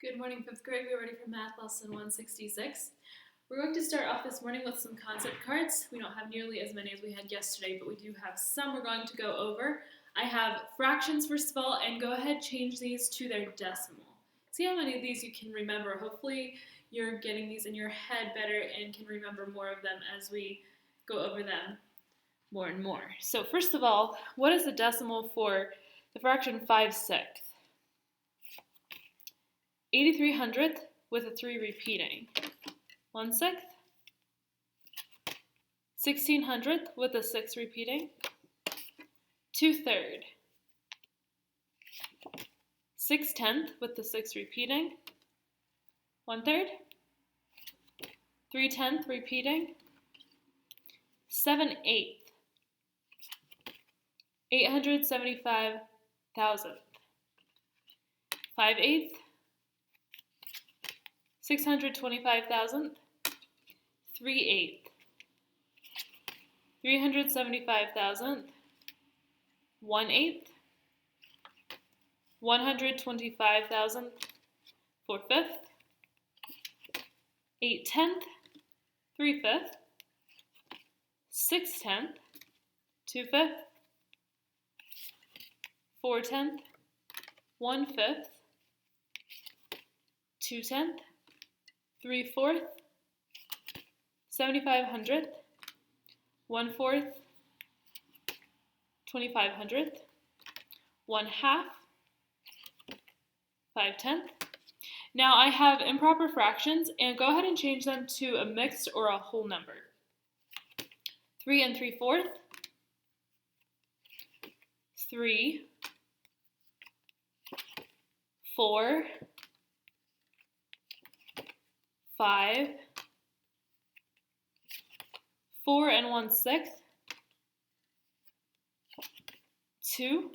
Good morning, 5th grade. We're ready for math lesson 166. We're going to start off this morning with some concept cards. We don't have nearly as many as we had yesterday, but we do have some we're going to go over. I have fractions first of all, and go ahead change these to their decimal. See how many of these you can remember. Hopefully you're getting these in your head better and can remember more of them as we go over them more and more. So first of all, what is the decimal for the fraction 5/6? 83/100th with a 3 repeating. 1/6. 1600th with a 6 repeating. 2/3. 6/10th with the 6 repeating. 1/3. 3/10th repeating. 7/8. 875,000. 5/8. 625,000. 3/8. 375,000. 1/8. 125,000. 4/5. 8/10. 3/5. 6/10. 2/5. 4/10. 1/5. 2/10. 3/4. 7/500. 1/4. 2/500. 1/2. 5/10. Now I have improper fractions, and go ahead and change them to a mixed or a whole number. 3 3/4. 3. 4. 5. 4 1/6. 2.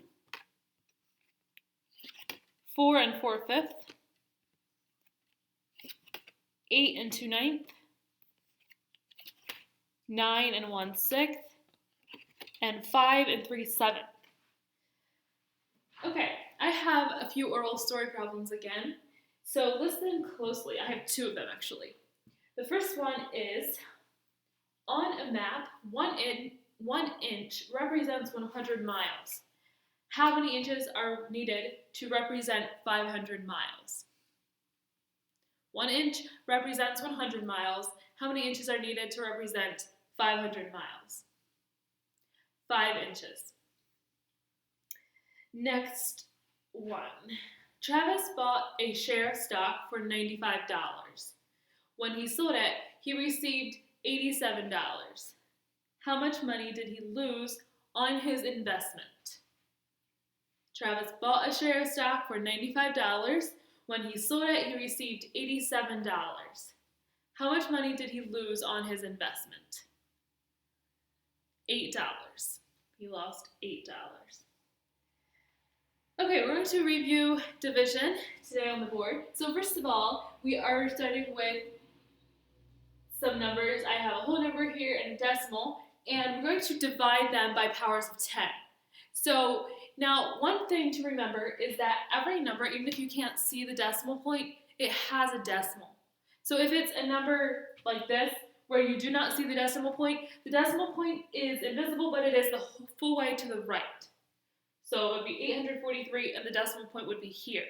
4 4/5. 8 2/9. 9 1/6. And 5 3/7. Okay, I have a few oral story problems again. So listen closely. I have two of them actually. The first one is, on a map, 1 inch represents 100 miles. How many inches are needed to represent 500 miles? 1 inch represents 100 miles. How many inches are needed to represent 500 miles? 5 inches. Next one. Travis bought a share of stock for $95. When he sold it, he received $87. How much money did he lose on his investment? Travis bought a share of stock for $95. When he sold it, he received $87. How much money did he lose on his investment? $8. He lost $8. Okay, we're going to review division today on the board. So first of all, we are starting with some numbers. I have a whole number here and a decimal, and we're going to divide them by powers of 10. So now one thing to remember is that every number, even if you can't see the decimal point, it has a decimal. So if it's a number like this, where you do not see the decimal point is invisible, but it is the full way to the right. So it would be 843, and the decimal point would be here.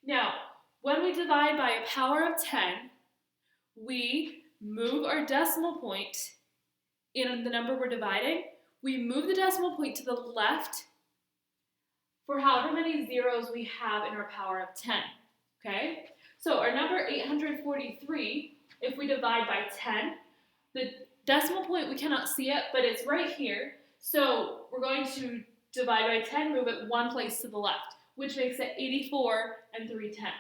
Now, when we divide by a power of 10, we move our decimal point in the number we're dividing. We move the decimal point to the left for however many zeros we have in our power of 10. Okay? So our number 843, if we divide by 10, the decimal point, we cannot see it, but it's right here. So we're going to divide by 10, move it one place to the left, which makes it 84 3/10.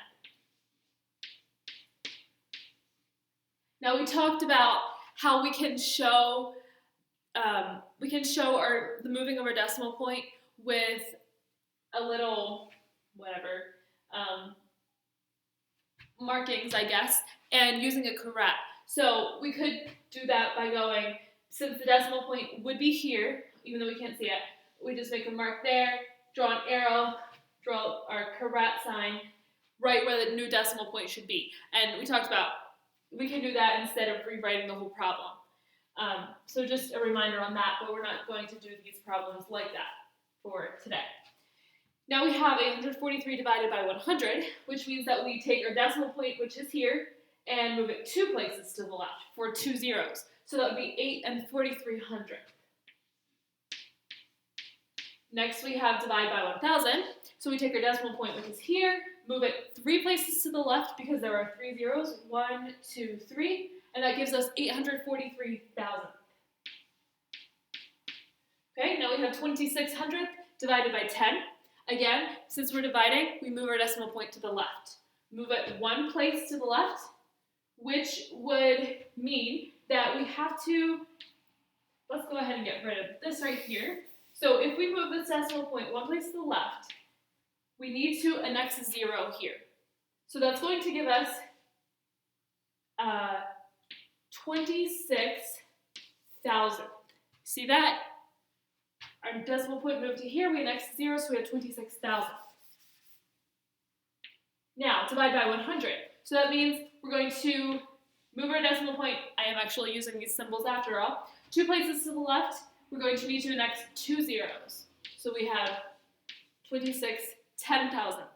Now we talked about how we can show the moving of our decimal point with a little markings, I guess, and using a caret. So we could do that by going, since the decimal point would be here, even though we can't see it, we just make a mark there, draw an arrow, draw our caret sign, right where the new decimal point should be. And we talked about we can do that instead of rewriting the whole problem. So just a reminder on that, but we're not going to do these problems like that for today. Now we have 843 divided by 100, which means that we take our decimal point, which is here, and move it 2 places to the left for 2 zeros. So that would be 8 and 4300. Next we have divide by 1000. So we take our decimal point, which is here, move it 3 places to the left because there are 3 zeros, 1, 2, 3, and that gives us 843,000. Okay, now we have 2600 divided by 10. Again, since we're dividing, we move our decimal point to the left. Move it 1 place to the left, which would mean that we have to, let's go ahead and get rid of this right here. So if we move this decimal point 1 place to the left, we need to annex a 0 here. So that's going to give us 26,000. See that? Our decimal point moved to here, we annex 0, so we have 26,000. Now, divide by 100. So that means we're going to move our decimal point. I am actually using these symbols after all. 2 places to the left, we're going to need to annex 2 zeros. So we have 10,000.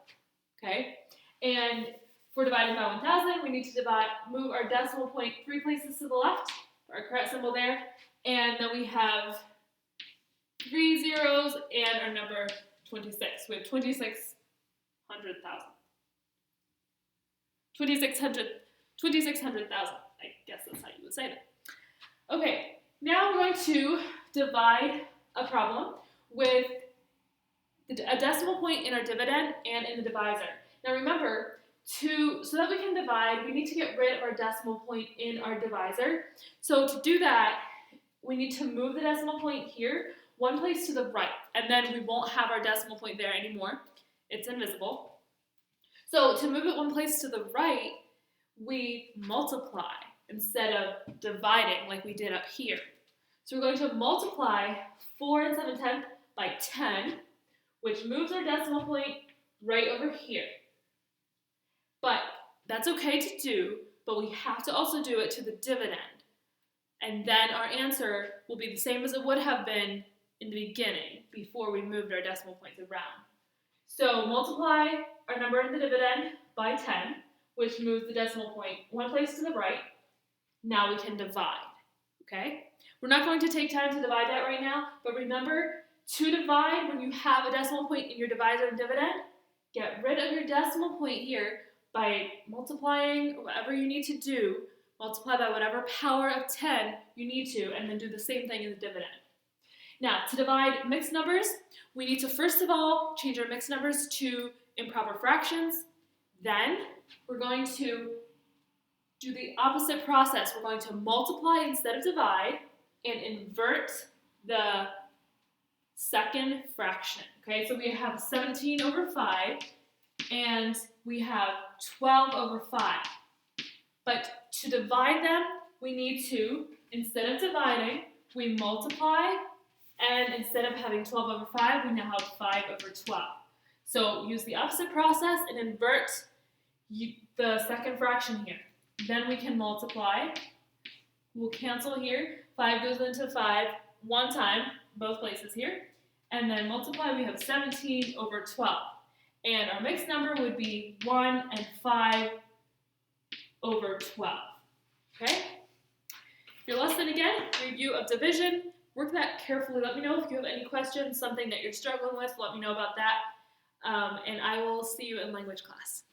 Okay? And for dividing by 1000, we need to move our decimal point 3 places to the left, our correct symbol there, and then we have 3 zeros and our number 26. We have 2600,000. 2600,000. I guess that's how you would say that. Okay, now we're going to divide a problem with a decimal point in our dividend and in the divisor. Now remember, so that we can divide, we need to get rid of our decimal point in our divisor. So to do that, we need to move the decimal point here 1 place to the right, and then we won't have our decimal point there anymore. It's invisible. So to move it 1 place to the right, we multiply instead of dividing like we did up here. So we're going to multiply 4 7/10 by 10, which moves our decimal point right over here. But that's okay to do, but we have to also do it to the dividend. And then our answer will be the same as it would have been in the beginning before we moved our decimal points around. So multiply our number in the dividend by 10, which moves the decimal point 1 place to the right. Now we can divide, okay? We're not going to take time to divide that right now, but remember, to divide, when you have a decimal point in your divisor and dividend, get rid of your decimal point here by multiplying whatever you need to do, multiply by whatever power of 10 you need to, and then do the same thing in the dividend. Now, to divide mixed numbers, we need to first of all change our mixed numbers to improper fractions. Then we're going to do the opposite process. We're going to multiply instead of divide and invert the second fraction. Okay, so we have 17 over 5 and we have 12 over 5. But to divide them, we need to, instead of dividing, we multiply, and instead of having 12 over 5, we now have 5 over 12. So use the opposite process and invert the second fraction here. Then we can multiply. We'll cancel here. 5 goes into 5 one time, both places here. And then multiply, we have 17 over 12. And our mixed number would be 1 and 5 over 12. Okay? Your lesson again, review of division. Work that carefully. Let me know if you have any questions, something that you're struggling with. Let me know about that. And I will see you in language class.